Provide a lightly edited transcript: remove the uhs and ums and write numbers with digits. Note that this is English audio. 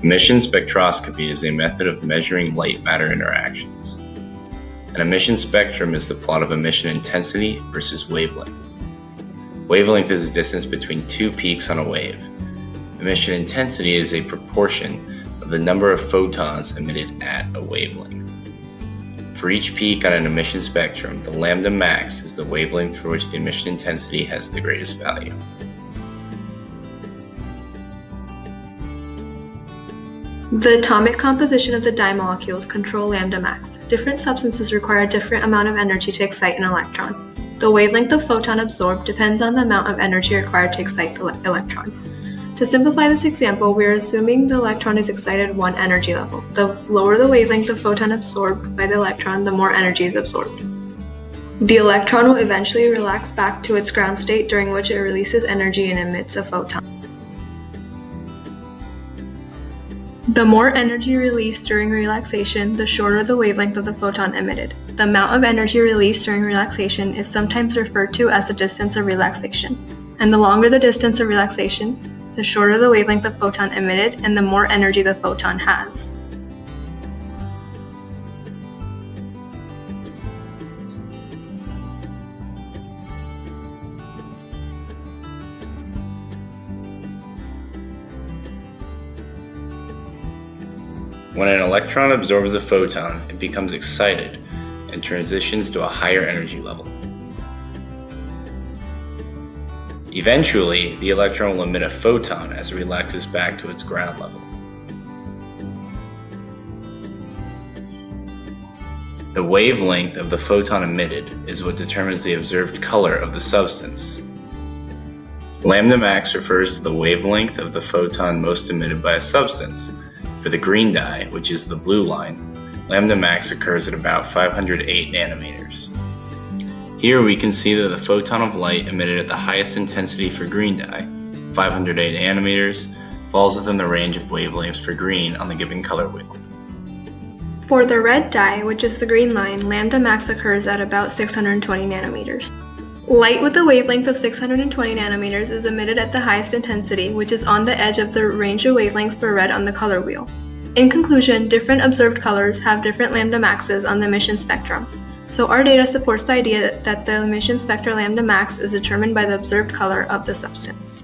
Emission spectroscopy is a method of measuring light-matter interactions. An emission spectrum is the plot of emission intensity versus wavelength. Wavelength is the distance between two peaks on a wave. Emission intensity is a proportion of the number of photons emitted at a wavelength. For each peak on an emission spectrum, the lambda max is the wavelength for which the emission intensity has the greatest value. The atomic composition of the dye molecules control lambda max. Different substances require a different amount of energy to excite an electron. The wavelength of photon absorbed depends on the amount of energy required to excite the electron. To simplify this example, we are assuming the electron is excited at one energy level. The lower the wavelength of photon absorbed by the electron, the more energy is absorbed. The electron will eventually relax back to its ground state, during which it releases energy and emits a photon. The more energy released during relaxation, the shorter the wavelength of the photon emitted. The amount of energy released during relaxation is sometimes referred to as the distance of relaxation. And the longer the distance of relaxation, the shorter the wavelength of photon emitted and the more energy the photon has. When an electron absorbs a photon, it becomes excited and transitions to a higher energy level. Eventually, the electron will emit a photon as it relaxes back to its ground level. The wavelength of the photon emitted is what determines the observed color of the substance. Lambda max refers to the wavelength of the photon most emitted by a substance. For the green dye, which is the blue line, lambda max occurs at about 508 nanometers. Here we can see that the photon of light emitted at the highest intensity for green dye, 508 nanometers, falls within the range of wavelengths for green on the given color wheel. For the red dye, which is the green line, lambda max occurs at about 620 nanometers. Light with a wavelength of 620 nanometers is emitted at the highest intensity, which is on the edge of the range of wavelengths for red on the color wheel. In conclusion, different observed colors have different lambda maxes on the emission spectrum. So our data supports the idea that the emission spectra lambda max is determined by the observed color of the substance.